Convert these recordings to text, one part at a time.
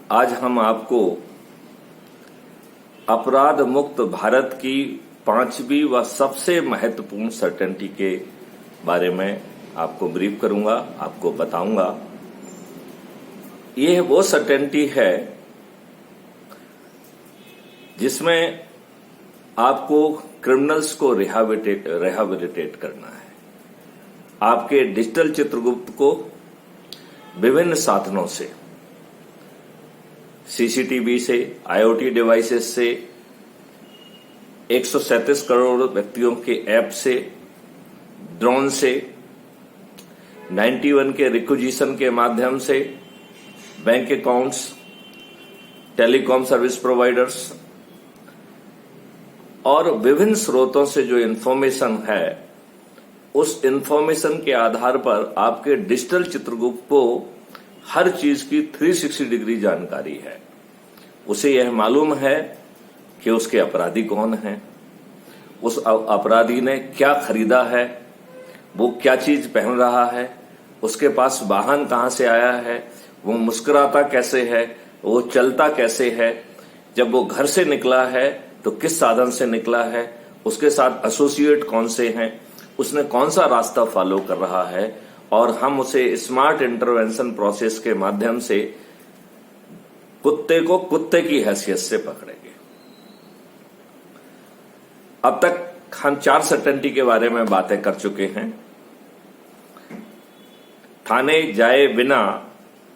आज हम आपको अपराध मुक्त भारत की 5वीं व सबसे महत्वपूर्ण सर्टेनिटी के बारे में आपको ब्रीफ करूंगा, आपको बताऊंगा। यह वो सर्टेनिटी है जिसमें आपको क्रिमिनल्स को रिहैबिलिटेट करना है। आपके डिजिटल चित्रगुप्त को विभिन्न साधनों से, सीसीटीवी से, आईओटी डिवाइसेस से, 137 करोड़ व्यक्तियों के ऐप से, ड्रोन से, 91 के रिक्विजिशन के माध्यम से, bank accounts, telecom service providers और विभिन्न स्रोतों से जो इंफॉर्मेशन है, उस इंफॉर्मेशन के आधार पर आपके डिजिटल चित्रगुप्त को हर चीज की 360 डिग्री जानकारी है। उसे यह मालूम है कि उसके अपराधी कौन हैं, उस अपराधी ने क्या खरीदा है, वो क्या चीज पहन रहा है, उसके पास वाहन कहां से आया है, वो मुस्कुराता कैसे है, वो चलता कैसे है, जब वो घर से निकला है तो किस साधन से निकला है, उसके साथ एसोसिएट कौन से हैं, उसने कौन सा रास्ता फॉलो कर रहा है, और हम उसे स्मार्ट इंटरवेंशन प्रोसेस के माध्यम से कुत्ते को कुत्ते की हैसियत से पकड़ेंगे। अब तक हम 4 सर्टेनिटी के बारे में बातें कर चुके हैं। थाने जाए बिना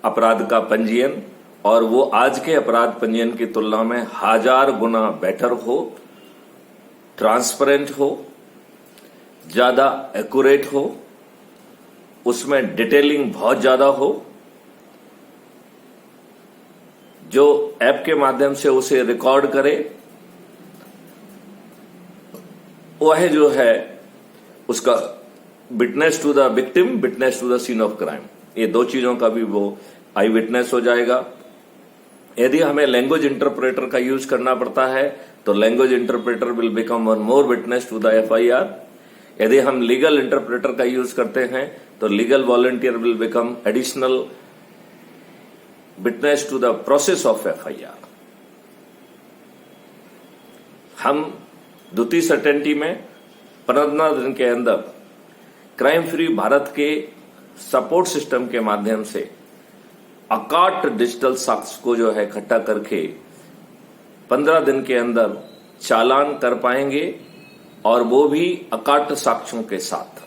अपराध का पंजीयन, और वो आज के अपराध पंजीयन की तुलना में 1000 गुना बेटर हो, ट्रांसपेरेंट हो, ज्यादा एक्यूरेट हो, उसमें डिटेलिंग बहुत ज्यादा हो, जो ऐप के माध्यम से उसे रिकॉर्ड करे, वह जो है उसका witness to the victim, witness to the scene of crime, ये 2 चीजों का भी वो आई विटनेस हो जाएगा। यदि हमें लैंग्वेज इंटरप्रेटर का यूज करना पड़ता है तो language interpreter will become one more witness to the FIR. यदि हम लीगल इंटरप्रेटर का यूज करते हैं तो legal volunteer will become additional witness to the process of FIR. हम द्वितीय सर्टेनिटी में 15 दिन के अंदर क्राइम फ्री भारत के सपोर्ट सिस्टम के माध्यम से अकाट डिजिटल साक्ष्य को जो है इकट्ठा करके 15 दिन के अंदर चालान कर पाएंगे, और वो भी अकाट साक्ष्यों के साथ।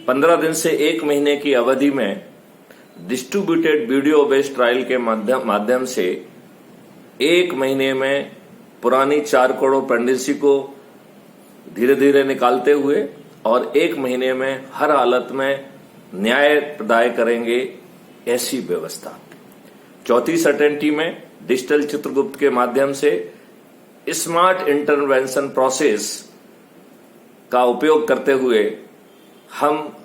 15 दिन से 1 महीने की अवधि में डिस्ट्रीब्यूटेड वीडियो बेस्ड ट्रायल के माध्यम से 1 महीने में पुरानी 4 करोड़ पेंडेंसी को धीरे धीरे निकालते हुए और 1 महीने में हर हालत में न्याय प्रदाय करेंगे, ऐसी व्यवस्था। चौथी सर्टेनिटी में डिजिटल चित्रगुप्त के माध्यम से स्मार्ट इंटरवेंशन प्रोसेस का उपयोग करते हुए हम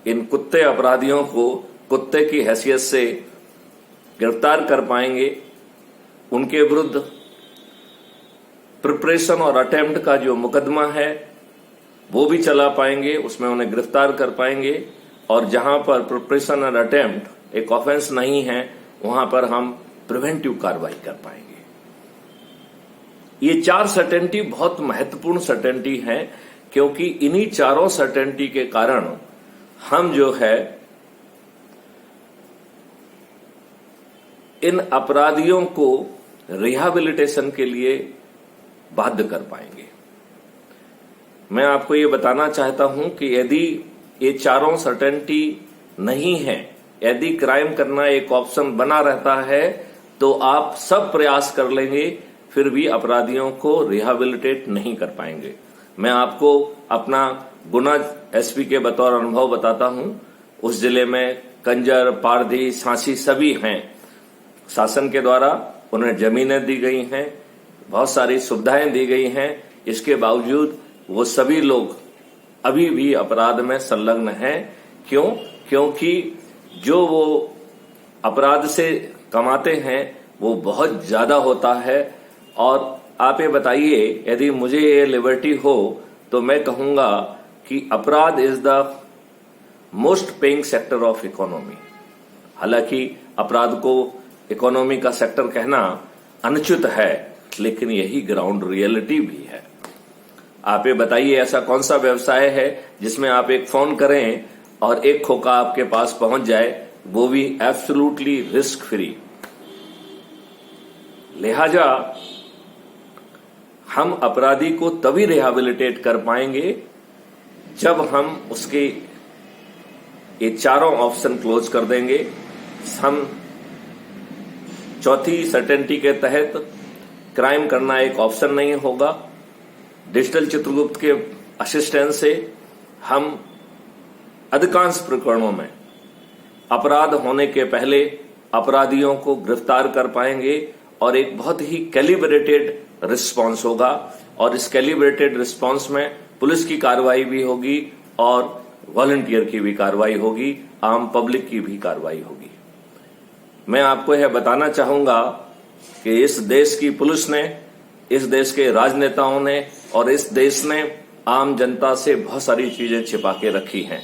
इन कुत्ते अपराधियों को कुत्ते की हैसियत से गिरफ्तार कर पाएंगे। उनके विरुद्ध प्रिपरेशन और अटेम्प्ट का जो मुकदमा है वो भी चला पाएंगे, उसमें उन्हें गिरफ्तार कर पाएंगे, और जहां पर प्रिपरेशन और अटेम्प्ट एक ऑफेंस नहीं है वहां पर हम प्रिवेंटिव कार्रवाई कर पाएंगे। ये 4 सर्टेनिटी बहुत महत्वपूर्ण सर्टेनिटी है, क्योंकि इन्हीं 4 सर्टेनिटी के कारण हम जो है इन अपराधियों को रिहैबिलिटेशन के लिए बाध्य कर पाएंगे। मैं आपको ये बताना चाहता हूं कि यदि ये 4 सर्टेनिटी नहीं है, यदि क्राइम करना एक ऑप्शन बना रहता है, तो आप सब प्रयास कर लेंगे, फिर भी अपराधियों को रिहैबिलिटेट नहीं कर पाएंगे। मैं आपको अपना गुना एसपी के बतौर अनुभव बताता हूं। उस जिले में कंजर, पारधी, सांसी सभी हैं। शासन के द्वारा उन्हें जमीनें दी गई हैं, बहुत सारी सुविधाएं दी गई हैं, इसके बावजूद वो सभी लोग अभी भी अपराध में संलग्न हैं। क्यों? क्योंकि जो वो अपराध से कमाते हैं वो बहुत ज्यादा होता है। और आप ये बताइए, यदि मुझे ये लिबर्टी हो तो मैं कहूंगा कि अपराध is the most paying sector of economy. हालांकि अपराध को इकोनॉमी का सेक्टर कहना अनुचित है, लेकिन यही ग्राउंड रियलिटी भी है। आप ये बताइए, ऐसा कौन सा व्यवसाय है जिसमें आप एक फोन करें और एक खोखा आपके पास पहुंच जाए, वो भी एब्सोल्युटली रिस्क फ्री। लिहाजा हम अपराधी को तभी रिहैबिलिटेट कर पाएंगे जब हम उसके ये चारों ऑप्शन क्लोज कर देंगे। हम चौथी सर्टेनिटी के तहत क्राइम करना एक ऑप्शन नहीं होगा। डिजिटल चित्रगुप्त के असिस्टेंस से हम अधिकांश प्रकरणों में अपराध होने के पहले अपराधियों को गिरफ्तार कर पाएंगे और एक बहुत ही कैलिब्रेटेड रिस्पांस होगा। और इस कैलिब्रेटेड रिस्पांस में पुलिस की कार्रवाई भी होगी और वॉलंटियर की भी कार्रवाई होगी, आम पब्लिक की भी कार्रवाई होगी। मैं आपको यह बताना चाहूंगा कि इस देश की पुलिस ने, इस देश के राजनेताओं ने और इस देश ने आम जनता से बहुत सारी चीजें छिपा के रखी हैं।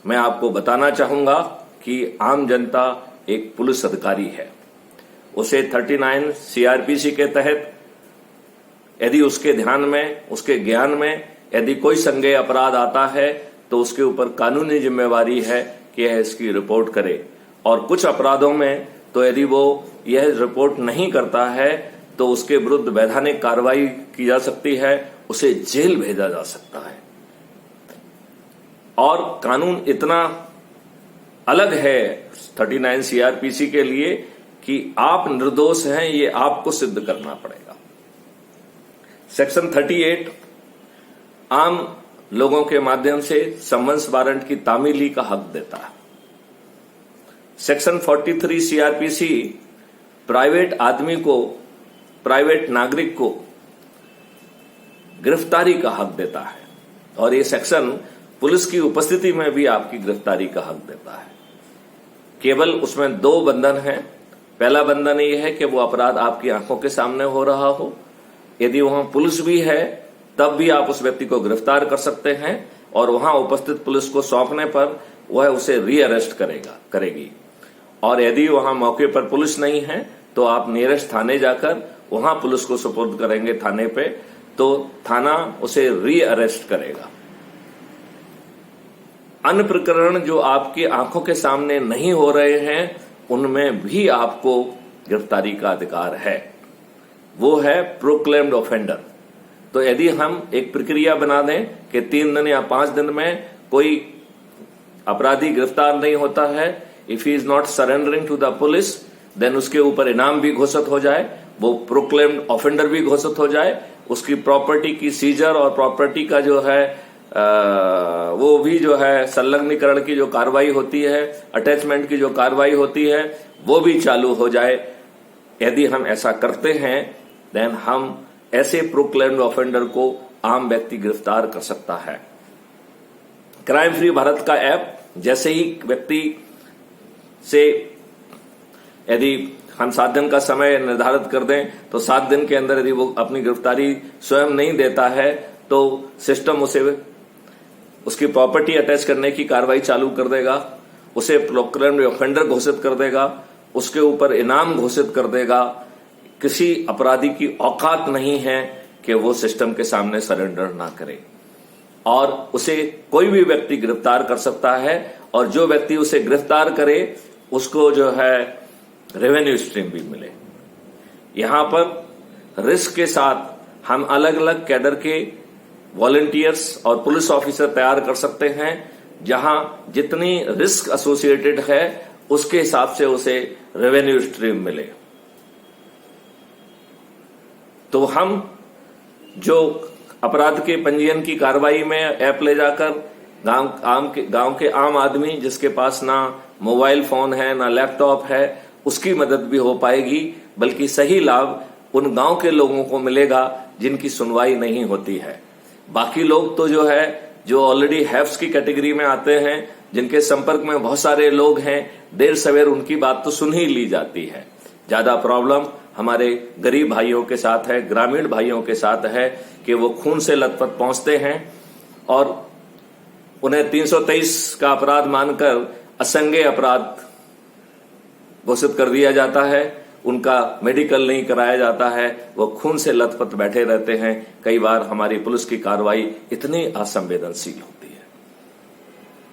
मैं आपको बताना चाहूंगा कि आम जनता एक पुलिस अधिकारी है। उसे 39 सीआरपीसी के तहत यदि उसके ध्यान में, उसके ज्ञान में यदि कोई संज्ञेय अपराध आता है तो उसके ऊपर कानूनी जिम्मेवारी है कि यह इसकी रिपोर्ट करे। और कुछ अपराधों में तो यदि वो यह रिपोर्ट नहीं करता है तो उसके विरुद्ध वैधानिक कार्रवाई की जा सकती है, उसे जेल भेजा जा सकता है। और कानून इतना अलग है 39 सीआरपीसी के लिए कि आप निर्दोष हैं ये आपको सिद्ध करना पड़ेगा। सेक्शन 38 आम लोगों के माध्यम से समन्स वारंट की तामीली का हक देता है। सेक्शन 43 सीआरपीसी प्राइवेट आदमी को, प्राइवेट नागरिक को गिरफ्तारी का हक देता है और ये सेक्शन पुलिस की उपस्थिति में भी आपकी गिरफ्तारी का हक देता है। केवल उसमें दो बंधन हैं। पहला बंधन ये है कि वो अपराध आपकी आंखों के सामने हो रहा हो। यदि वहां पुलिस भी है तब भी आप उस व्यक्ति को गिरफ्तार कर सकते हैं और वहां उपस्थित पुलिस को सौंपने पर वह उसे रीअरेस्ट करेगी। और यदि वहां मौके पर पुलिस नहीं है तो आप नियरेस्ट थाने जाकर वहां पुलिस को सुपुर्द करेंगे थाने पे, तो थाना उसे रीअरेस्ट करेगा। अन्य प्रकरण जो आपकी आंखों के सामने नहीं हो रहे हैं उनमें भी आपको गिरफ्तारी का अधिकार है। वो है प्रोक्लेम्ड ऑफेंडर। तो यदि हम एक प्रक्रिया बना दें कि 3 दिन या 5 दिन में कोई अपराधी गिरफ्तार नहीं होता है, if he is not surrendering to the police, then उसके ऊपर इनाम भी घोषित हो जाए, वो प्रोक्लेम्ड ऑफेंडर भी घोषित हो जाए, उसकी प्रॉपर्टी की सीजर और प्रॉपर्टी का जो है वो भी जो है संलग्नीकरण की जो कार्रवाई होती है, अटैचमेंट की जो कार्रवाई होती है, वो भी चालू हो जाए। यदि हम ऐसा करते हैं देन हम ऐसे प्रोक्लेम्ड ऑफेंडर को आम व्यक्ति गिरफ्तार कर सकता है। क्राइम फ्री भारत का ऐप जैसे ही व्यक्ति से यदि हम 7 दिन का समय निर्धारित कर दें तो 7 दिन के अंदर यदि वो अपनी गिरफ्तारी स्वयं नहीं देता है तो सिस्टम उसे उसकी प्रॉपर्टी अटैच करने की कार्रवाई चालू कर देगा, उसे प्रोक्लेम्ड ऑफेंडर घोषित कर देगा, उसके ऊपर इनाम घोषित कर देगा। किसी अपराधी की औकात नहीं है कि वो सिस्टम के सामने सरेंडर ना करे और उसे कोई भी व्यक्ति गिरफ्तार कर सकता है और जो व्यक्ति उसे गिरफ्तार करे उसको जो है रेवेन्यू स्ट्रीम भी मिले। यहां पर रिस्क के साथ हम अलग अलग कैडर के वॉलंटियर्स और पुलिस ऑफिसर तैयार कर सकते हैं। जहां जितनी रिस्क एसोसिएटेड है उसके हिसाब से उसे रेवेन्यू स्ट्रीम मिले। तो हम जो अपराध के पंजीयन की कार्रवाई में ऐप ले जाकर गांव के आम आदमी जिसके पास ना मोबाइल फोन है ना लैपटॉप है उसकी मदद भी हो पाएगी, बल्कि सही लाभ उन गांव के लोगों को मिलेगा जिनकी सुनवाई नहीं होती है। बाकी लोग तो जो है जो ऑलरेडी हैव्स की कैटेगरी में आते हैं, जिनके संपर्क में बहुत सारे लोग हैं, देर सवेर उनकी बात तो सुन ही ली जाती है। ज्यादा प्रॉब्लम हमारे गरीब भाइयों के साथ है, ग्रामीण भाइयों के साथ है कि वो खून से लथपथ पहुंचते हैं और उन्हें 323 का अपराध मानकर असंज्ञेय अपराध घोषित कर दिया जाता है, उनका मेडिकल नहीं कराया जाता है, वो खून से लथपथ बैठे रहते हैं। कई बार हमारी पुलिस की कार्रवाई इतनी असंवेदनशील होती है।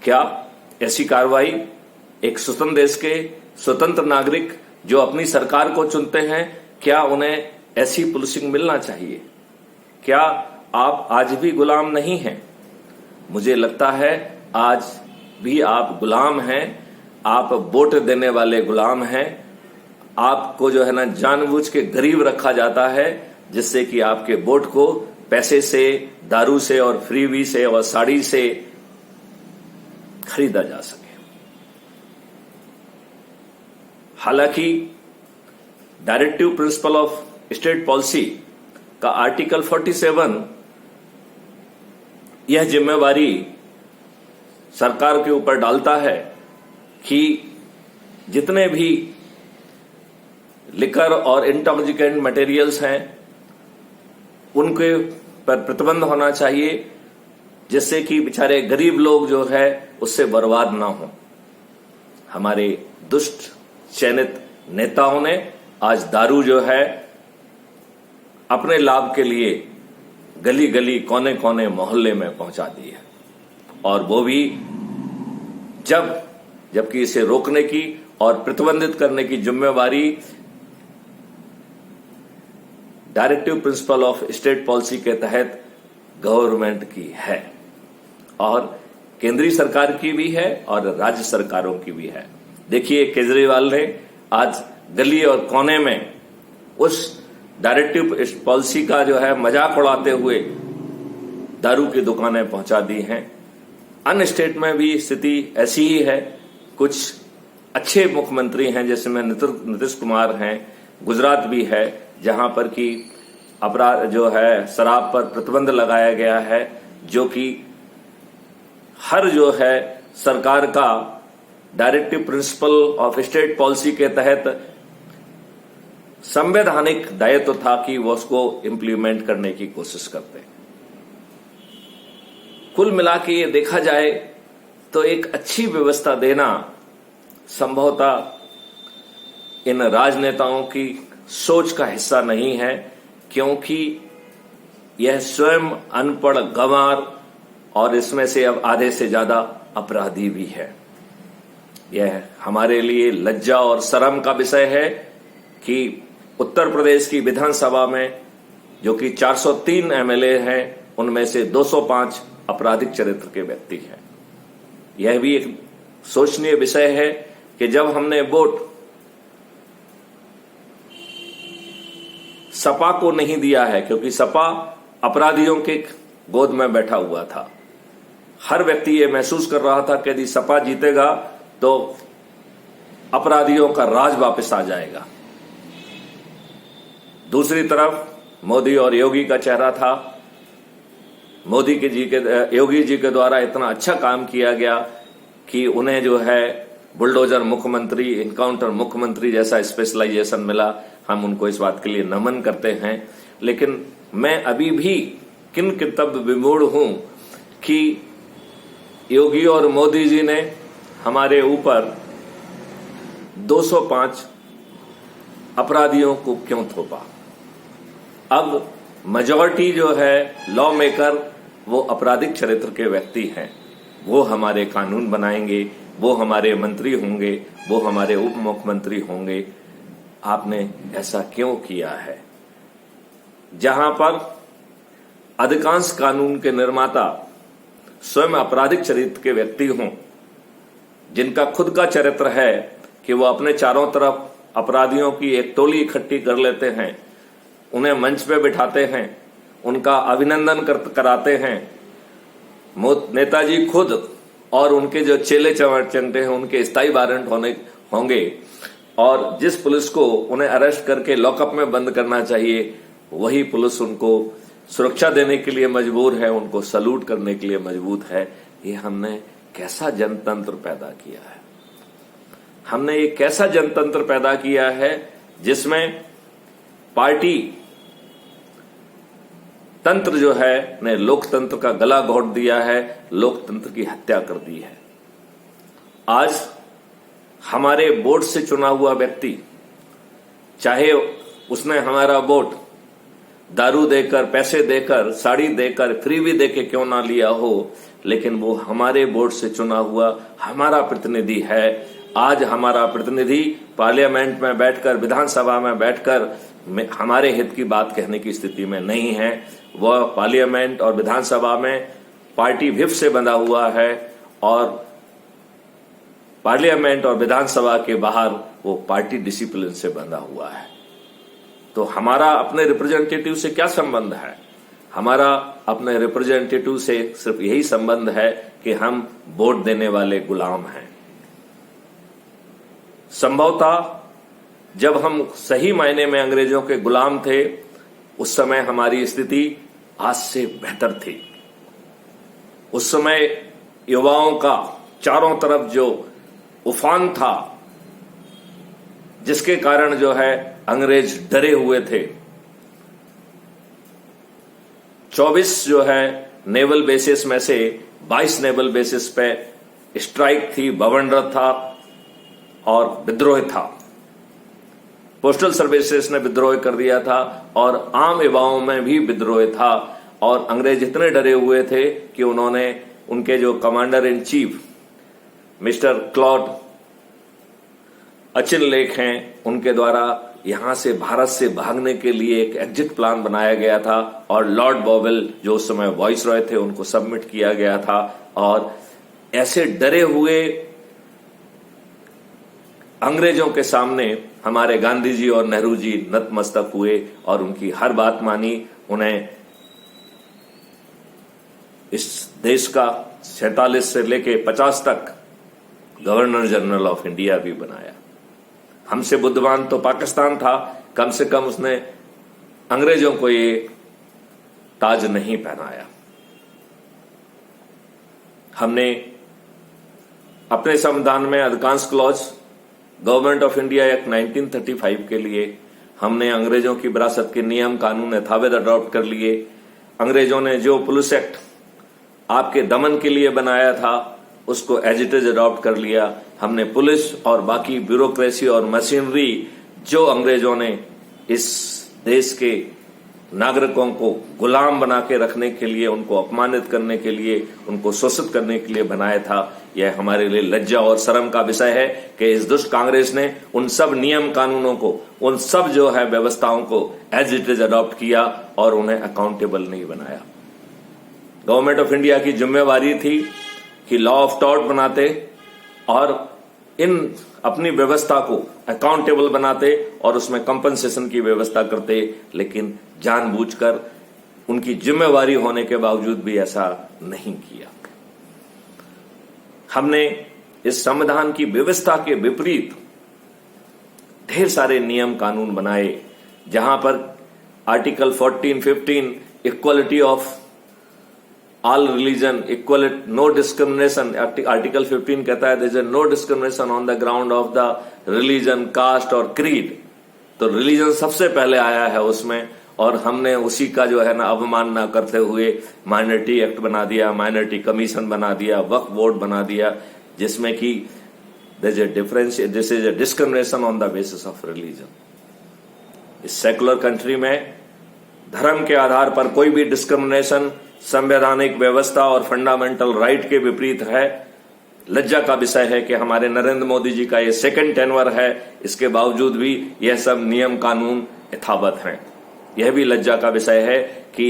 क्या ऐसी कार्रवाई एक स्वतंत्र देश के स्वतंत्र नागरिक जो अपनी सरकार को चुनते हैं, क्या उन्हें ऐसी पुलिसिंग मिलना चाहिए? क्या आप आज भी गुलाम नहीं हैं? मुझे लगता है आज भी आप गुलाम हैं। आप वोट देने वाले गुलाम हैं। आपको जो है ना जानबूझ के गरीब रखा जाता है, जिससे कि आपके वोट को पैसे से, दारू से और फ्रीबी से और साड़ी से खरीदा जा सके। हालांकि directive principle of state policy का आर्टिकल 47 यह जिम्मेवारी सरकार के ऊपर डालता है कि जितने भी लिकर और इंटॉक्सिकेंट मटेरियल्स हैं उनके पर प्रतिबंध होना चाहिए, जिससे कि बेचारे गरीब लोग जो है उससे बर्बाद ना हो। हमारे दुष्ट चयनित नेताओं ने आज दारू जो है अपने लाभ के लिए गली गली, कोने कोने, मोहल्ले में पहुंचा दी है, और वो भी जबकि इसे रोकने की और प्रतिबंधित करने की जिम्मेवारी directive principle of state policy के तहत गवर्नमेंट की है, और केंद्रीय सरकार की भी है और राज्य सरकारों की भी है। देखिए, केजरीवाल ने आज गली और कोने में उस डायरेक्टिव पॉलिसी का जो है मजाक उड़ाते हुए दारू की दुकानें पहुंचा दी हैं। अन्य स्टेट में भी स्थिति ऐसी ही है। कुछ अच्छे मुख्यमंत्री हैं, जिसमें नीतीश कुमार हैं, गुजरात भी है, जहां पर कि अपराध जो है शराब पर प्रतिबंध लगाया गया है, जो कि हर जो है सरकार का directive principle of state policy के तहत संवैधानिक दायित्व था कि वो उसको इंप्लीमेंट करने की कोशिश करते। कुल मिला के ये देखा जाए तो एक अच्छी व्यवस्था देना संभवतः इन राजनेताओं की सोच का हिस्सा नहीं है, क्योंकि यह स्वयं अनपढ़, गंवार और इसमें से अब आधे से ज्यादा अपराधी भी है। यह हमारे लिए लज्जा और शर्म का विषय है कि उत्तर प्रदेश की विधानसभा में जो कि 403 एमएलए हैं, उनमें से 205 आपराधिक चरित्र के व्यक्ति हैं। यह भी एक सोचनीय विषय है कि जब हमने वोट सपा को नहीं दिया है, क्योंकि सपा अपराधियों के गोद में बैठा हुआ था। हर व्यक्ति ये महसूस कर रहा था कि यदि सपा जीतेगा तो अपराधियों का राज वापस आ जाएगा। दूसरी तरफ मोदी और योगी का चेहरा था। योगी जी के द्वारा इतना अच्छा काम किया गया कि उन्हें जो है बुलडोजर मुख्यमंत्री, इनकाउंटर मुख्यमंत्री जैसा स्पेशलाइजेशन मिला। हम उनको इस बात के लिए नमन करते हैं। लेकिन मैं अभी भी किन कितब विमूढ़ हूं कि योगी और मोदी जी ने हमारे ऊपर 205 अपराधियों को क्यों थोपा। अब मेजॉरिटी जो है लॉ मेकर वो आपराधिक चरित्र के व्यक्ति हैं। वो हमारे कानून बनाएंगे, वो हमारे मंत्री होंगे, वो हमारे उप मुख्यमंत्री होंगे। आपने ऐसा क्यों किया है? जहां पर अधिकांश कानून के निर्माता स्वयं आपराधिक चरित्र के व्यक्ति हों, जिनका खुद का चरित्र है कि वो अपने चारों तरफ अपराधियों की एक टोली इकट्ठी कर लेते हैं, उन्हें मंच पे बिठाते हैं, उनका अभिनंदन कराते हैं। नेताजी खुद और उनके जो चेले चमटे हैं उनके स्थायी वारंट होंगे, और जिस पुलिस को उन्हें अरेस्ट करके लॉकअप में बंद करना चाहिए, वही पुलिस उनको सुरक्षा देने के लिए मजबूर है, उनको सलूट करने के लिए मजबूर है। ये हमने कैसा जनतंत्र पैदा किया है? हमने ये कैसा जनतंत्र पैदा किया है जिसमें पार्टी तंत्र जो है ने लोकतंत्र का गला घोट दिया है, लोकतंत्र की हत्या कर दी है। आज हमारे वोट से चुना हुआ व्यक्ति, चाहे उसने हमारा वोट दारू देकर, पैसे देकर, साड़ी देकर, फ्री भी देके क्यों ना लिया हो, लेकिन वो हमारे वोट से चुना हुआ हमारा प्रतिनिधि है। आज हमारा प्रतिनिधि पार्लियामेंट में बैठकर, विधानसभा में बैठकर हमारे हित की बात कहने की स्थिति में नहीं है। वह पार्लियामेंट और विधानसभा में पार्टी व्हिप से बंधा हुआ है और पार्लियामेंट और विधानसभा के बाहर वो पार्टी डिसिप्लिन से बंधा हुआ है। तो हमारा अपने रिप्रेजेंटेटिव से क्या संबंध है? हमारा अपने रिप्रेजेंटेटिव से सिर्फ यही संबंध है कि हम वोट देने वाले गुलाम हैं। संभवतः जब हम सही मायने में अंग्रेजों के गुलाम थे, उस समय हमारी स्थिति आज से बेहतर थी। उस समय युवाओं का चारों तरफ जो उफान था, जिसके कारण जो है अंग्रेज डरे हुए थे। 24 जो है नेवल बेसिस में से 22 नेवल बेसिस पे स्ट्राइक थी, बवंडर था और विद्रोह था। पोस्टल सर्विसेज ने विद्रोह कर दिया था और आम युवाओं में भी विद्रोह था। और अंग्रेज इतने डरे हुए थे कि उन्होंने उनके जो commander in chief mister Claude Auchinleck हैं, उनके द्वारा यहां से भारत से भागने के लिए एक एग्जिट प्लान बनाया गया था और लॉर्ड बॉवेल जो उस समय वॉइस रॉय थे, उनको सबमिट किया गया था। और ऐसे डरे हुए अंग्रेजों के सामने हमारे गांधी जी और नेहरू जी नतमस्तक हुए और उनकी हर बात मानी। उन्हें इस देश का 47 से लेके 50 तक गवर्नर जनरल ऑफ इंडिया भी बनाया। हमसे बुद्धिमान तो पाकिस्तान था, कम से कम उसने अंग्रेजों को ये ताज नहीं पहनाया। हमने अपने संविधान में अधिकांश clause government of India act 1935 के लिए हमने अंग्रेजों की विरासत के नियम कानून यथावत अडॉप्ट कर लिए। अंग्रेजों ने जो पुलिस एक्ट आपके दमन के लिए बनाया था, उसको एज इट इज अडॉप्ट कर लिया। हमने पुलिस और बाकी ब्यूरोक्रेसी और मशीनरी जो अंग्रेजों ने इस देश के नागरिकों को गुलाम बना के रखने के लिए, उनको अपमानित करने के लिए, उनको शोषित करने के लिए बनाया था, यह हमारे लिए लज्जा और शर्म का विषय है कि इस दुष्ट कांग्रेस ने उन सब नियम कानूनों को, उन सब जो है व्यवस्थाओं को एज इट इज अडॉप्ट किया और उन्हें अकाउंटेबल नहीं बनाया। गवर्नमेंट ऑफ इंडिया की जिम्मेवारी थी कि लॉ ऑफ टॉर्ट बनाते और इन अपनी व्यवस्था को अकाउंटेबल बनाते और उसमें कंपनसेशन की व्यवस्था करते, लेकिन जानबूझकर उनकी जिम्मेवारी होने के बावजूद भी ऐसा नहीं किया। हमने इस संविधान की व्यवस्था के विपरीत ढेर सारे नियम कानून बनाए, जहां पर article 14, 15 equality of all religion, equality, no discrimination. Article 15 कहता है there is no discrimination on the ground of the religion, caste और क्रीड। तो रिलीजन सबसे पहले आया है उसमें, और हमने उसी का जो है ना अवमानना करते हुए माइनॉरिटी एक्ट बना दिया, माइनॉरिटी कमीशन बना दिया, वक्फ बोर्ड बना दिया, जिसमें कि this is a discrimination on the basis of religion. इस सेकुलर कंट्री में धर्म के आधार पर कोई भी डिस्क्रिमिनेशन संवैधानिक व्यवस्था और फंडामेंटल राइट के विपरीत है। लज्जा का विषय है कि हमारे नरेंद्र मोदी जी का ये सेकंड टेन्योर है, इसके बावजूद भी यह सब नियम कानून यथावत हैं। यह भी लज्जा का विषय है कि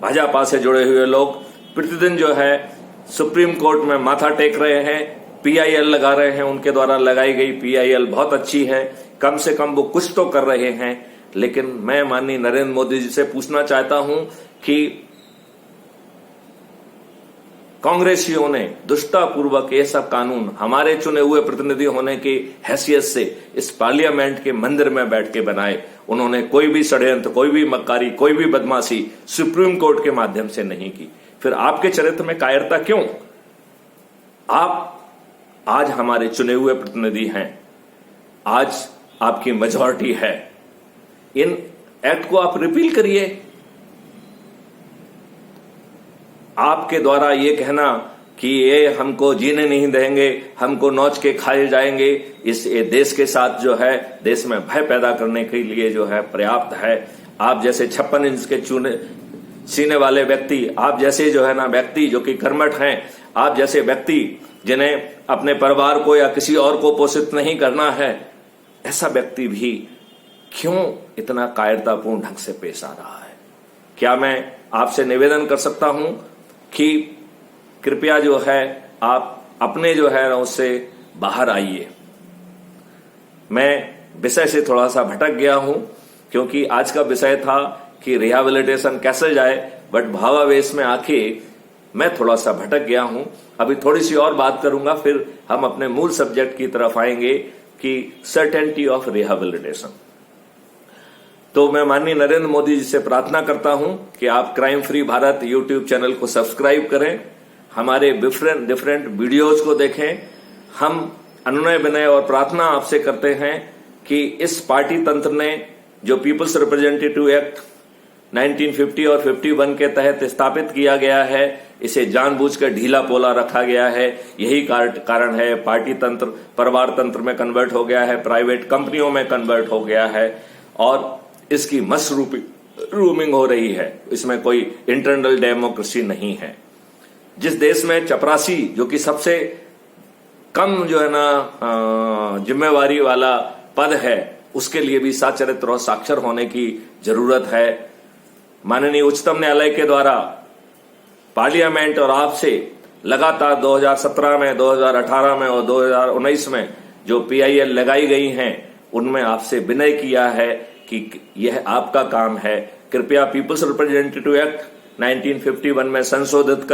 भाजपा से जुड़े हुए लोग प्रतिदिन जो है सुप्रीम कोर्ट में माथा टेक रहे हैं, पीआईएल लगा रहे हैं। उनके द्वारा लगाई गई पीआईएल बहुत अच्छी है, कम से कम वो कुछ तो कर रहे हैं। लेकिन मैं माननीय नरेंद्र मोदी जी से पूछना चाहता हूं कि कांग्रेसियों ने दुष्टतापूर्वक ये सब कानून हमारे चुने हुए प्रतिनिधि होने की हैसियत से इस पार्लियामेंट के मंदिर में बैठ के बनाए। उन्होंने कोई भी षड्यंत्र, कोई भी मक्कारी, कोई भी बदमाशी सुप्रीम कोर्ट के माध्यम से नहीं की। फिर आपके चरित्र में कायरता क्यों? आप आज हमारे चुने हुए प्रतिनिधि हैं, आज आपकी मेजॉरिटी है, इन एक्ट को आप रिपील करिए। आपके द्वारा ये कहना कि ये हमको जीने नहीं देंगे, हमको नोच के खाए जाएंगे, इस देश के साथ जो है देश में भय पैदा करने के लिए जो है पर्याप्त है। आप जैसे 56 इंच के सीने वाले व्यक्ति, आप जैसे जो है ना व्यक्ति जो कि कर्मठ हैं, आप जैसे व्यक्ति जिन्हें अपने परिवार को या किसी और को पोषित नहीं करना है, ऐसा व्यक्ति भी क्यों इतना कायरतापूर्ण ढंग से पेश आ रहा है? क्या मैं आपसे निवेदन कर सकता हूं कि कृपया जो है आप अपने जो है उससे बाहर आइए। मैं विषय से थोड़ा सा भटक गया हूं, क्योंकि आज का विषय था कि रिहैबिलिटेशन कैसे जाए, बट भावावेश में आके मैं थोड़ा सा भटक गया हूं। अभी थोड़ी सी और बात करूंगा, फिर हम अपने मूल सब्जेक्ट की तरफ आएंगे कि सर्टेनिटी ऑफ रिहैबिलिटेशन। तो मैं माननीय नरेंद्र मोदी जी से प्रार्थना करता हूं कि आप crime free Bharat YouTube channel को सब्सक्राइब करें, हमारे डिफरेंट वीडियोज को देखें। हम अनुनय विनय और प्रार्थना आपसे करते हैं कि इस पार्टी तंत्र ने जो पीपल्स रिप्रेजेंटेटिव एक्ट 1950 और 51 के तहत स्थापित किया गया है, इसे जानबूझकर ढीला पोला रखा गया है। यही कारण है पार्टी तंत्र परिवार तंत्र में कन्वर्ट हो गया है, प्राइवेट कंपनियों में कन्वर्ट हो गया है और इसकी मशरूमिंग हो रही है। इसमें कोई इंटरनल डेमोक्रेसी नहीं है। जिस देश में चपरासी, जो कि सबसे कम जो है ना जिम्मेवारी वाला पद है, उसके लिए भी सच्चरित्र और साक्षर होने की जरूरत है। माननीय उच्चतम न्यायालय के द्वारा पार्लियामेंट और आपसे लगातार 2017 में, 2018 में और 2019 में जो PIL लगाई गई हैं, उनमें आपसे विनय किया है कि यह आपका काम है। कृपया पीपल्स रिप्रेजेंटेटिव एक्ट 1951 में संशोधित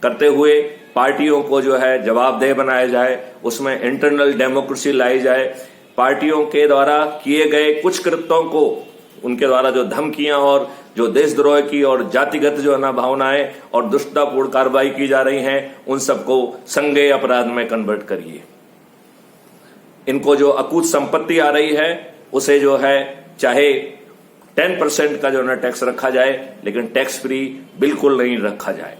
करते हुए पार्टियों को जो है जवाबदेह बनाया जाए, उसमें इंटरनल डेमोक्रेसी लाई जाए। पार्टियों के द्वारा किए गए कुछ कृत्यों को, उनके द्वारा जो धमकियां और जो देशद्रोह की और जातिगत जो है ना भावनाएं और दुष्टतापूर्ण कार्रवाई की जा रही हैं, उन सबको संज्ञेय अपराध में कन्वर्ट करिए। इनको जो अकूत संपत्ति आ रही है, उसे जो है चाहे 10% का जो ना टैक्स रखा जाए, लेकिन टैक्स फ्री बिल्कुल नहीं रखा जाए।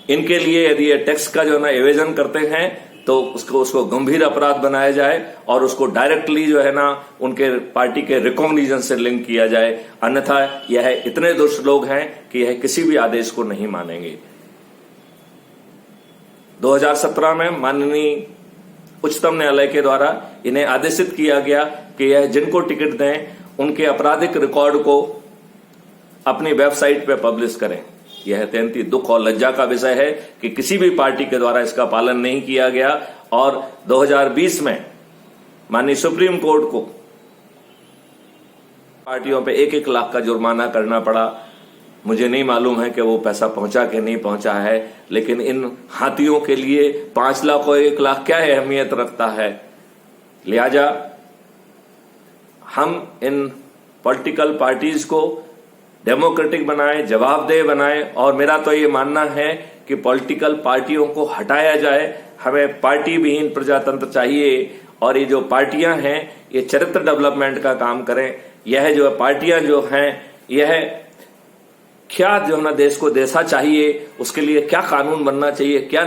इनके लिए यदि ये टैक्स का जो ना एवेजन करते हैं तो उसको गंभीर अपराध बनाया जाए और उसको डायरेक्टली जो है ना उनके पार्टी के रिकॉग्निशन से लिंक किया जाए। अन्यथा यह इतने दुष्ट लोग हैं कि यह किसी भी आदेश को नहीं मानेंगे। 2017 में माननीय उच्चतम न्यायालय के द्वारा इन्हें आदेशित किया गया कि यह जिनको टिकट दें, उनके आपराधिक रिकॉर्ड को अपनी वेबसाइट पर पब्लिश करें। यह अत्यंत ही दुख और लज्जा का विषय है कि किसी भी पार्टी के द्वारा इसका पालन नहीं किया गया और 2020 में माननीय सुप्रीम कोर्ट को पार्टियों पे 1-1 लाख का जुर्माना करना पड़ा। मुझे नहीं मालूम है कि वो पैसा पहुंचा कि नहीं पहुंचा है, लेकिन इन हाथियों के लिए 5 लाख और 1 लाख क्या अहमियत रखता है। लिहाजा हम इन पॉलिटिकल पार्टीज को डेमोक्रेटिक बनाएं, जवाबदेह बनाएं और मेरा तो ये मानना है कि पॉलिटिकल पार्टियों को हटाया जाए। हमें पार्टी विहीन प्रजातंत्र चाहिए और ये जो पार्टियां हैं ये चरित्र डेवलपमेंट का काम करें। यह जो पार्टियां जो हैं, यह क्या जो है ना देश को देशा चाहिए, उसके लिए क्या कानून बनना चाहिए, क्या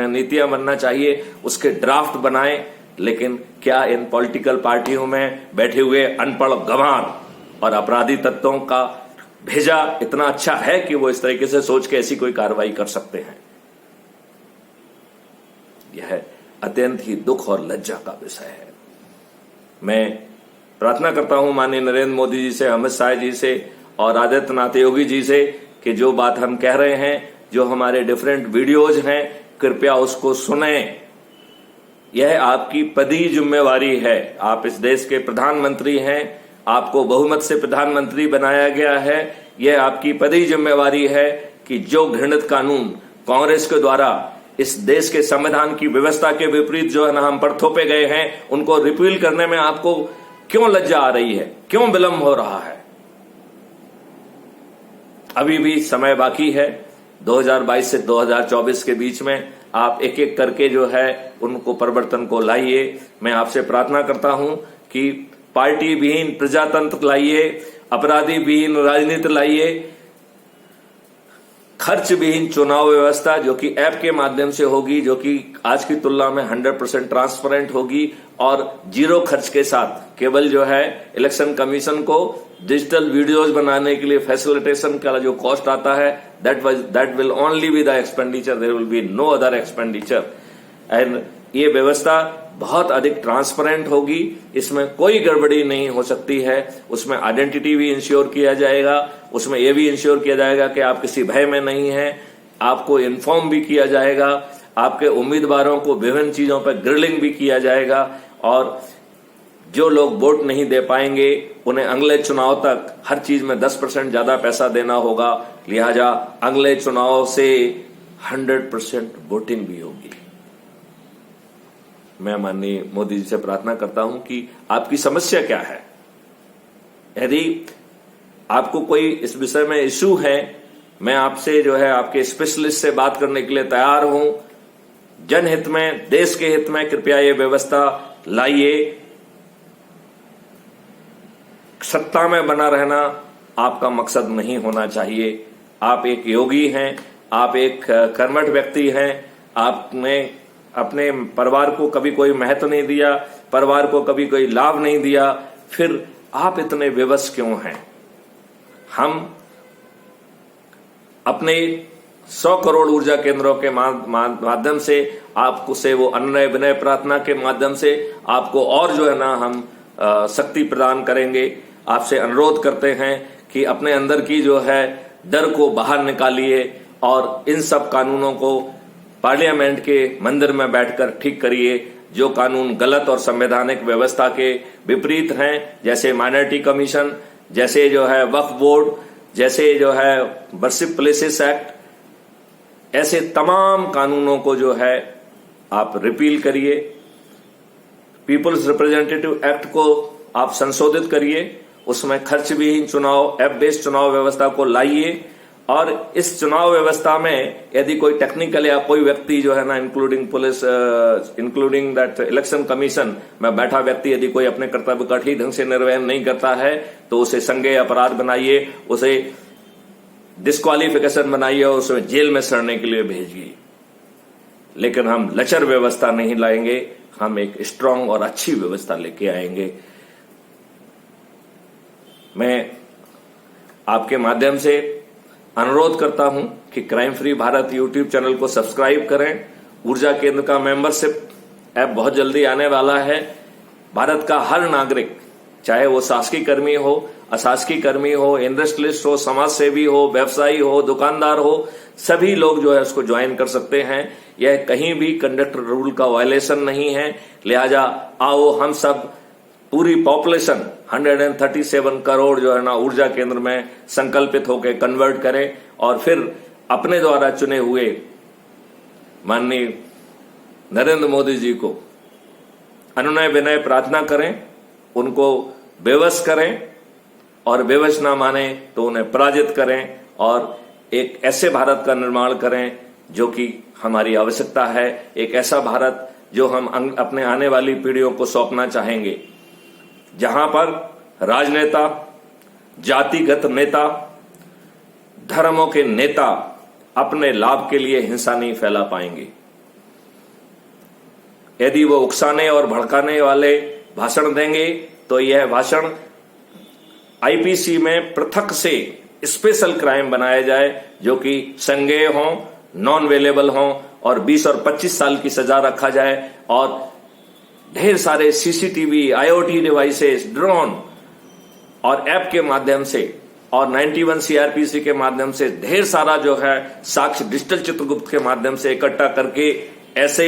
नीतियां बनना चाहिए, उसके ड्राफ्ट बनाएं। लेकिन क्या इन पॉलिटिकल पार्टियों में बैठे हुए अनपढ़ गंवार और अपराधी तत्वों का भेजा इतना अच्छा है कि वो इस तरीके से सोच के ऐसी कोई कार्रवाई कर सकते हैं? यह अत्यंत ही दुख और लज्जा का विषय है। मैं प्रार्थना करता हूं माननीय नरेंद्र मोदी जी से, अमित शाह जी से और आदित्यनाथ योगी जी से कि जो बात हम कह रहे हैं, जो हमारे डिफरेंट वीडियोज हैं, कृपया उसको सुनें। यह आपकी पदी जिम्मेवारी है। आप इस देश के प्रधानमंत्री हैं, आपको बहुमत से प्रधानमंत्री बनाया गया है। यह आपकी पदी जिम्मेवारी है कि जो घृणित कानून कांग्रेस के द्वारा इस देश के संविधान की व्यवस्था के विपरीत जो है ना हम पर थोपे गए हैं, उनको रिपील करने में आपको क्यों लज्जा आ रही है, क्यों विलंब हो रहा है? अभी भी समय बाकी है। 2022 से 2024 के बीच में आप एक एक करके जो है उनको परिवर्तन को लाइए। मैं आपसे प्रार्थना करता हूं कि पार्टी विहीन प्रजातंत्र लाइए, अपराधी विहीन राजनीति लाइए। खर्च विहीन चुनाव व्यवस्था जो कि ऐप के माध्यम से होगी, जो कि आज की तुलना में 100% ट्रांसपेरेंट होगी और जीरो खर्च के साथ केवल जो है इलेक्शन कमीशन को डिजिटल वीडियोस बनाने के लिए फैसिलिटेशन का जो कॉस्ट आता है that will only be the expenditure, there will be no other expenditure. And ये व्यवस्था बहुत अधिक ट्रांसपेरेंट होगी, इसमें कोई गड़बड़ी नहीं हो सकती है। उसमें आइडेंटिटी भी इंश्योर किया जाएगा, उसमें यह भी इंश्योर किया जाएगा कि आप किसी भय में नहीं हैं, आपको इन्फॉर्म भी किया जाएगा, आपके उम्मीदवारों को विभिन्न चीजों पर ग्रिलिंग भी किया जाएगा और जो लोग वोट नहीं दे पाएंगे उन्हें अगले चुनाव तक हर चीज में 10% ज्यादा पैसा देना होगा, लिहाजा अगले चुनाव से 100% वोटिंग भी होगी। मैं माननीय मोदी जी से प्रार्थना करता हूं कि आपकी समस्या क्या है। यदि आपको कोई इस विषय में इश्यू है, मैं आपसे जो है आपके स्पेशलिस्ट से बात करने के लिए तैयार हूं। जनहित में, देश के हित में कृपया ये व्यवस्था लाइए। सत्ता में बना रहना आपका मकसद नहीं होना चाहिए। आप एक योगी हैं, आप एक कर्मठ व्यक्ति हैं, आपने अपने परिवार को कभी कोई महत्व नहीं दिया, परिवार को कभी कोई लाभ नहीं दिया, फिर आप इतने विवश क्यों हैं? हम अपने 100 करोड़ ऊर्जा केंद्रों के माध्यम से आपको से वो अनुनय विनय प्रार्थना के माध्यम से आपको और जो है ना हम शक्ति प्रदान करेंगे। आपसे अनुरोध करते हैं कि अपने अंदर की जो है डर को बाहर निकालिए और इन सब कानूनों को पार्लियामेंट के मंदिर में बैठकर ठीक करिए। जो कानून गलत और संवैधानिक व्यवस्था के विपरीत हैं, जैसे माइनॉरिटी कमीशन, जैसे जो है वक्फ बोर्ड, जैसे जो है वर्शिप प्लेसेस एक्ट, ऐसे तमाम कानूनों को जो है आप रिपील करिए। पीपुल्स रिप्रेजेंटेटिव एक्ट को आप संशोधित करिए, उसमें खर्च विहीन चुनाव, ऐप बेस्ड चुनाव व्यवस्था को लाइए और इस चुनाव व्यवस्था में यदि कोई टेक्निकल या कोई व्यक्ति जो है ना including police, including that election commission में बैठा व्यक्ति यदि कोई अपने कर्तव्य का ठीक ढंग से निर्वहन नहीं करता है तो उसे संज्ञेय अपराध बनाइए, उसे डिस्क्वालिफिकेशन बनाइए और उसे जेल में सड़ने के लिए भेजिए। लेकिन हम लचर व्यवस्था नहीं लाएंगे, हम एक स्ट्रांग और अच्छी व्यवस्था लेके आएंगे। मैं आपके माध्यम से अनुरोध करता हूं कि crime free Bharat YouTube channel को सब्सक्राइब करें। ऊर्जा केंद्र का मेंबरशिप ऐप बहुत जल्दी आने वाला है। भारत का हर नागरिक, चाहे वो शासकीय कर्मी हो, अशासकीय कर्मी हो, इंडस्ट्रियलिस्ट हो, समाज सेवी हो, व्यवसायी हो, दुकानदार हो, सभी लोग जो है उसको ज्वाइन कर सकते हैं। यह कहीं भी कंडक्ट रूल का वायलेशन नहीं है। लिहाजा आओ हम सब पूरी पॉपुलेशन 137 करोड़ जो है ना ऊर्जा केंद्र में संकल्पित होकर कन्वर्ट करें और फिर अपने द्वारा चुने हुए माननीय नरेंद्र मोदी जी को अनुनय विनय प्रार्थना करें, उनको बेवश करें और बेवश ना माने तो उन्हें पराजित करें और एक ऐसे भारत का निर्माण करें जो कि हमारी आवश्यकता है, एक ऐसा भारत जो हम अपने आने वाली पीढ़ियों को सौंपना चाहेंगे, जहां पर राजनेता, जातिगत नेता, धर्मों के नेता अपने लाभ के लिए हिंसा नहीं फैला पाएंगे। यदि वो उकसाने और भड़काने वाले भाषण देंगे तो यह भाषण आईपीसी में पृथक से स्पेशल क्राइम बनाया जाए जो कि संज्ञेय हो, नॉन अवेलेबल हो और 20 और 25 साल की सजा रखा जाए और ढेर सारे सीसीटीवी, आईओटी डिवाइसेस, ड्रोन और ऐप के माध्यम से और 91 सीआरपीसी के माध्यम से ढेर सारा जो है साक्ष्य डिजिटल चित्रगुप्त के माध्यम से इकट्ठा करके ऐसे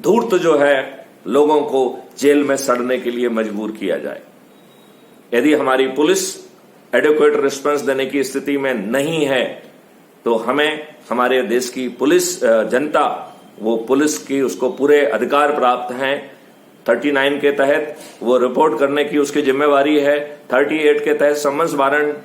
धूर्त जो है लोगों को जेल में सड़ने के लिए मजबूर किया जाए। यदि हमारी पुलिस एडिक्वेट रिस्पांस देने की स्थिति में नहीं है तो हमें, हमारे देश की पुलिस जनता, वो पुलिस की उसको पूरे अधिकार प्राप्त हैं। 39 के तहत वो रिपोर्ट करने की उसकी जिम्मेवारी है। 38 के तहत समन्स वारंट,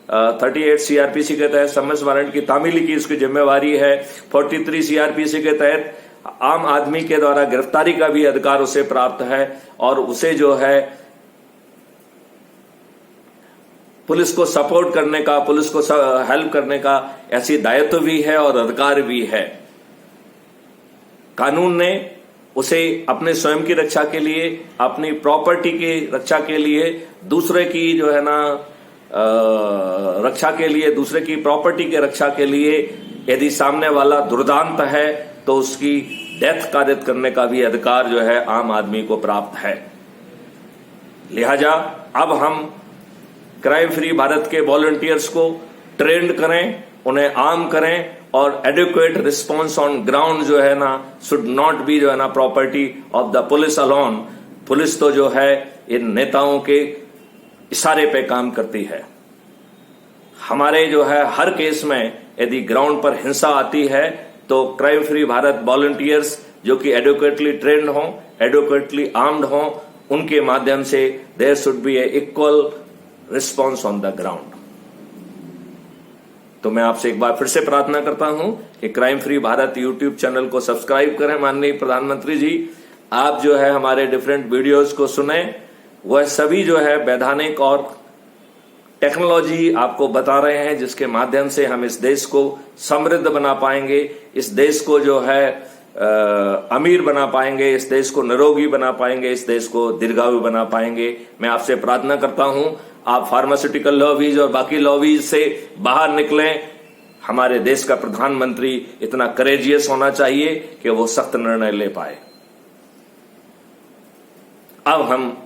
38 सीआरपीसी के तहत समन्स वारंट की तामीली की उसकी जिम्मेवारी है। 43 सीआरपीसी के तहत आम आदमी के द्वारा गिरफ्तारी का भी अधिकार उसे प्राप्त है और उसे जो है पुलिस को सपोर्ट करने का, पुलिस को हेल्प करने का ऐसी दायित्व भी है और अधिकार भी है। कानून ने उसे अपने स्वयं की रक्षा के लिए, अपनी प्रॉपर्टी की रक्षा के लिए, दूसरे की जो है ना रक्षा के लिए, दूसरे की प्रॉपर्टी के रक्षा के लिए यदि सामने वाला दुर्दांत है तो उसकी डेथ कारित करने का भी अधिकार जो है आम आदमी को प्राप्त है। लिहाजा अब हम क्राइम फ्री भारत के वॉलंटियर्स को ट्रेंड करें, उन्हें आर्म करें और एडिक्वेट रिस्पॉन्स ऑन ग्राउंड जो है ना शुड नॉट बी जो है ना property of the police alone. Police तो जो है इन नेताओं के इशारे पे काम करती है। हमारे जो है हर केस में यदि ग्राउंड पर हिंसा आती है तो क्राइम फ्री भारत वॉलंटियर्स जो कि एडुकेटली ट्रेंड हों, एडुकेटली आर्म्ड हों, उनके माध्यम से there should be a equal response on the ground. तो मैं आपसे एक बार फिर से प्रार्थना करता हूं कि crime free Bharat YouTube channel को सब्सक्राइब करें। माननीय प्रधानमंत्री जी, आप जो है हमारे डिफरेंट वीडियोस को सुने, वह सभी जो है वैधानिक और टेक्नोलॉजी आपको बता रहे हैं जिसके माध्यम से हम इस देश को समृद्ध बना पाएंगे, इस देश को जो है अमीर बना पाएंगे, इस देश को निरोगी बना पाएंगे, इस देश को दीर्घायु बना पाएंगे। मैं आपसे प्रार्थना करता हूं आप फार्मास्यूटिकल लॉबीज और बाकी लॉबीज से बाहर निकलें। हमारे देश का प्रधानमंत्री इतना करेजियस होना चाहिए कि वो सख्त निर्णय ले पाए। अब हम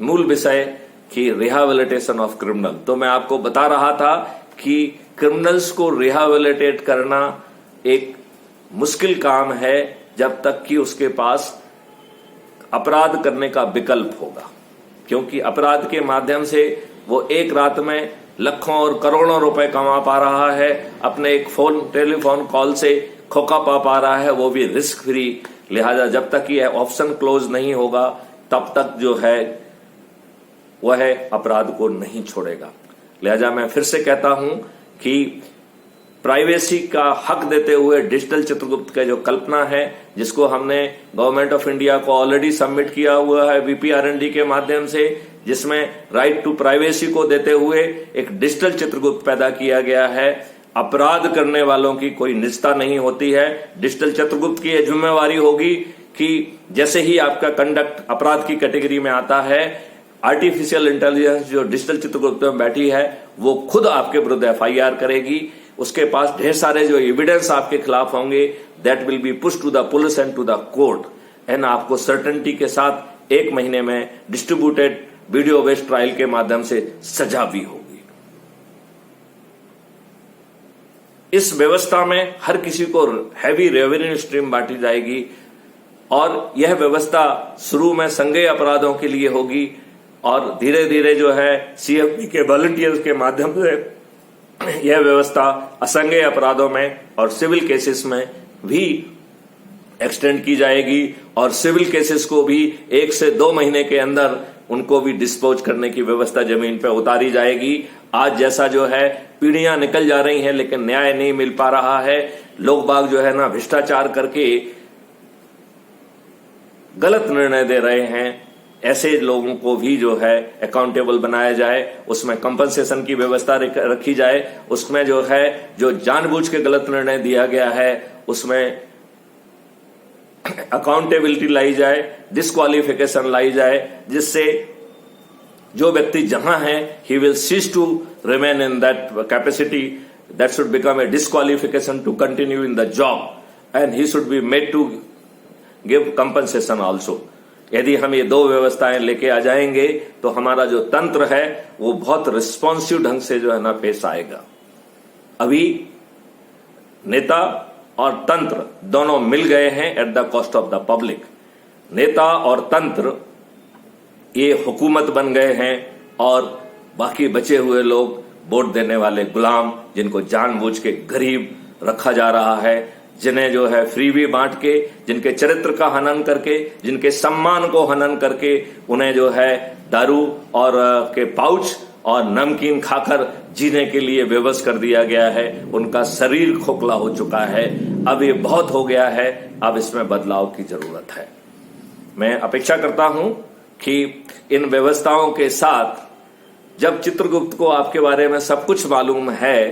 मूल विषय की रिहैबिलिटेशन ऑफ क्रिमिनल। तो मैं आपको बता रहा था कि क्रिमिनल्स को रिहैबिलिटेट करना एक मुश्किल काम है जब तक कि उसके पास अपराध करने का विकल्प होगा, क्योंकि अपराध के माध्यम से वो एक रात में लाखों और करोड़ों रुपए कमा पा रहा है, अपने एक टेलीफोन कॉल से खोखा पा रहा है, वो भी रिस्क फ्री। लिहाजा जब तक ये ऑप्शन क्लोज नहीं होगा तब तक जो है वह अपराध को नहीं छोड़ेगा। लिहाजा मैं फिर से कहता हूं कि प्राइवेसी का हक देते हुए डिजिटल चित्रगुप्त का जो कल्पना है, जिसको हमने गवर्नमेंट ऑफ इंडिया को ऑलरेडी सबमिट किया हुआ है VPRND के माध्यम से, जिसमें राइट टू प्राइवेसी को देते हुए एक डिजिटल चित्रगुप्त पैदा किया गया है। अपराध करने वालों की कोई निजता नहीं होती है। डिजिटल चित्रगुप्त की यह जिम्मेवारी होगी कि जैसे ही आपका कंडक्ट अपराध की कैटेगरी में आता है, आर्टिफिशियल इंटेलिजेंस जो डिजिटल चित्रगुप्त में बैठी है वो खुद आपके विरुद्ध FIR करेगी। उसके पास ढेर सारे जो एविडेंस आपके खिलाफ होंगे, that will be push to the police and to the court, and आपको सर्टेनिटी के साथ 1 महीने में डिस्ट्रीब्यूटेड वीडियो बेस्ड ट्रायल के माध्यम से सजा भी होगी। इस व्यवस्था में हर किसी को हैवी रेवेन्यू स्ट्रीम बांटी जाएगी और यह व्यवस्था शुरू में संज्ञेय अपराधों के लिए होगी और धीरे धीरे जो है CFP के वॉलंटियर्स के माध्यम से यह व्यवस्था असंज्ञेय अपराधों में और सिविल केसेस में भी एक्सटेंड की जाएगी और सिविल केसेस को भी 1 से 2 महीने के अंदर उनको भी डिस्पोज करने की व्यवस्था जमीन पर उतारी जाएगी। आज जैसा जो है पीढ़ियां निकल जा रही हैं लेकिन न्याय नहीं मिल पा रहा है, लोग बाग जो है ना भ्रष्टाचार करके गलत निर्णय दे रहे हैं, ऐसे लोगों को भी जो है अकाउंटेबल बनाया जाए, उसमें कंपनसेशन की व्यवस्था रखी जाए, उसमें जो है जो जानबूझ के गलत निर्णय दिया गया है उसमें अकाउंटेबिलिटी लाई जाए, डिस्क्वालिफिकेशन लाई जाए, जिससे जो व्यक्ति जहां है he will cease to remain in that capacity, that should become a disqualification to continue in the job and he should be made to give compensation also. यदि हम ये 2 व्यवस्थाएं लेके आ जाएंगे तो हमारा जो तंत्र है वो बहुत रिस्पॉन्सिव ढंग से जो है ना पेश आएगा। अभी नेता और तंत्र दोनों मिल गए हैं at the cost of the public. नेता और तंत्र ये हुकूमत बन गए हैं और बाकी बचे हुए लोग वोट देने वाले गुलाम, जिनको जानबूझ के गरीब रखा जा रहा है, जिन्हें जो है फ्रीबी बांट के, जिनके चरित्र का हनन करके, जिनके सम्मान को हनन करके उन्हें जो है दारू और के पाउच और नमकीन खाकर जीने के लिए विवश कर दिया गया है। उनका शरीर खोखला हो चुका है। अब ये बहुत हो गया है, अब इसमें बदलाव की जरूरत है। मैं अपेक्षा करता हूं कि इन व्यवस्थाओं के साथ जब चित्रगुप्त को आपके बारे में सब कुछ मालूम है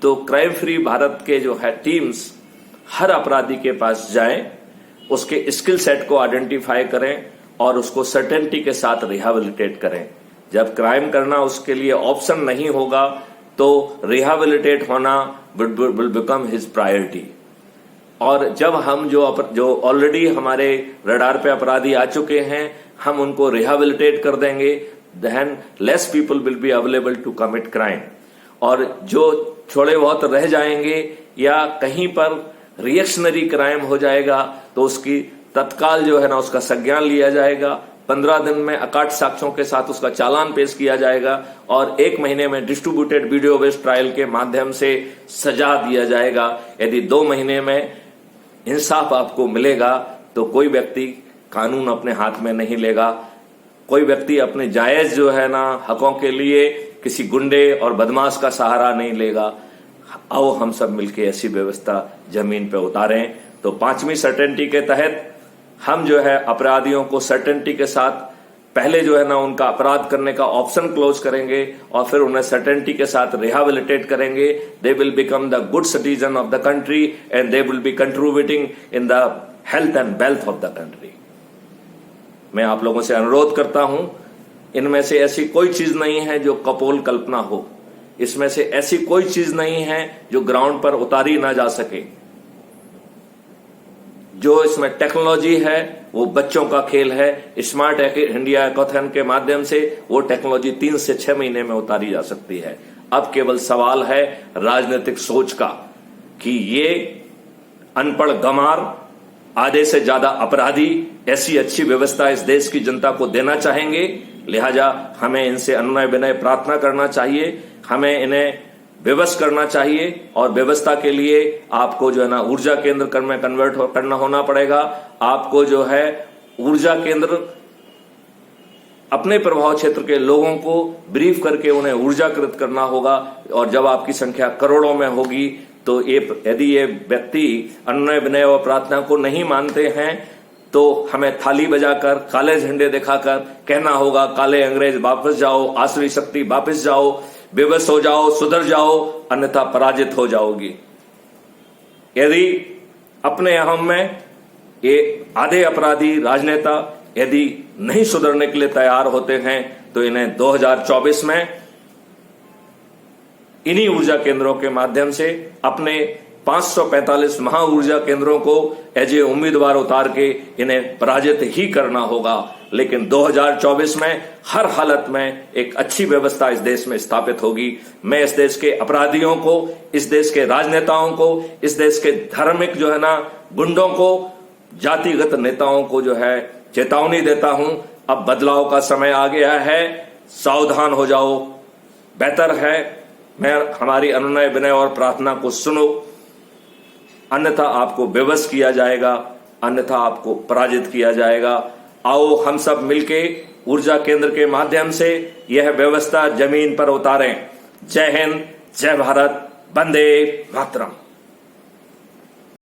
तो क्राइम फ्री भारत के जो है टीम्स हर अपराधी के पास जाएं, उसके स्किल सेट को आइडेंटिफाई करें और उसको सर्टेनिटी के साथ रिहेबिलिटेट करें। जब क्राइम करना उसके लिए ऑप्शन नहीं होगा तो रिहेबिलिटेट होना विल बिकम हिज प्रायोरिटी। और जब हम जो ऑलरेडी हमारे रडार पे अपराधी आ चुके हैं, हम उनको रिहेबिलिटेट कर देंगे, then less people will be available to commit crime. और जो थोड़े बहुत रह जाएंगे या कहीं पर रिएक्शनरी क्राइम हो जाएगा तो उसकी तत्काल जो है ना उसका संज्ञान लिया जाएगा, 15 दिन में अकाट साक्ष्यों के साथ उसका चालान पेश किया जाएगा और 1 महीने में डिस्ट्रीब्यूटेड वीडियो बेस्ड ट्रायल के माध्यम से सजा दिया जाएगा। यदि 2 महीने में इंसाफ आपको मिलेगा तो कोई व्यक्ति कानून अपने हाथ में नहीं लेगा, कोई व्यक्ति अपने जायज जो है ना हकों के लिए किसी गुंडे और बदमाश का सहारा नहीं लेगा। आओ हम सब मिलकर ऐसी व्यवस्था जमीन पे उतारें। तो 5वीं सर्टेनिटी के तहत हम जो है अपराधियों को सर्टेनिटी के साथ पहले जो है ना उनका अपराध करने का ऑप्शन क्लोज करेंगे और फिर उन्हें सर्टेनिटी के साथ रिहेबिलिटेट करेंगे। They will become the good citizen of the country and they will be contributing in the health and wealth of the country. मैं आप लोगों से अनुरोध करता हूं, इनमें से ऐसी कोई चीज नहीं है जो कपोल कल्पना हो, इसमें से ऐसी कोई चीज नहीं है जो ग्राउंड पर उतारी ना जा सके। जो इसमें टेक्नोलॉजी है वो बच्चों का खेल है। स्मार्ट इंडिया हैकाथन के माध्यम से वो टेक्नोलॉजी 3 से 6 महीने में उतारी जा सकती है। अब केवल सवाल है राजनीतिक सोच का कि ये अनपढ़ गंवार, आधे से ज्यादा अपराधी ऐसी अच्छी व्यवस्था इस देश की जनता को देना चाहेंगे। लिहाजा हमें इनसे अनुनय विनय प्रार्थना करना चाहिए, हमें इन्हें विवश करना चाहिए और व्यवस्था के लिए आपको जो है ना ऊर्जा केंद्र में कन्वर्ट करना होना पड़ेगा। आपको जो है ऊर्जा केंद्र अपने प्रभाव क्षेत्र के लोगों को ब्रीफ करके उन्हें ऊर्जाकृत करना होगा। और जब आपकी संख्या करोड़ों में होगी तो यदि ये व्यक्ति अनुनय विनय और प्रार्थना को नहीं मानते हैं तो हमें थाली बजाकर, काले झंडे दिखाकर कहना होगा, काले अंग्रेज वापस जाओ, आसुरी शक्ति वापस जाओ, बेबस हो जाओ, सुधर जाओ, अन्यथा पराजित हो जाओगी। यदि अपने अहम में ये आधे अपराधी राजनेता यदि नहीं सुधरने के लिए तैयार होते हैं तो इन्हें 2024 में इन्हीं ऊर्जा केंद्रों के माध्यम से अपने 545 महा ऊर्जा केंद्रों को एज ए उम्मीदवार उतार के इन्हें पराजित ही करना होगा। लेकिन 2024 में हर हालत में एक अच्छी व्यवस्था इस देश में स्थापित होगी। मैं इस देश के अपराधियों को, इस देश के राजनेताओं को, इस देश के धार्मिक जो है ना गुंडों को, जातिगत नेताओं को जो है चेतावनी देता हूं, अब बदलाव का समय आ गया है, सावधान हो जाओ। बेहतर है मैं हमारी अनुनय विनय और प्रार्थना को सुनो, अन्यथा आपको बेबस किया जाएगा, अन्यथा आपको पराजित किया जाएगा। आओ हम सब मिलके ऊर्जा केंद्र के माध्यम से यह व्यवस्था जमीन पर उतारें। जय हिंद, जय भारत, वंदे मातरम।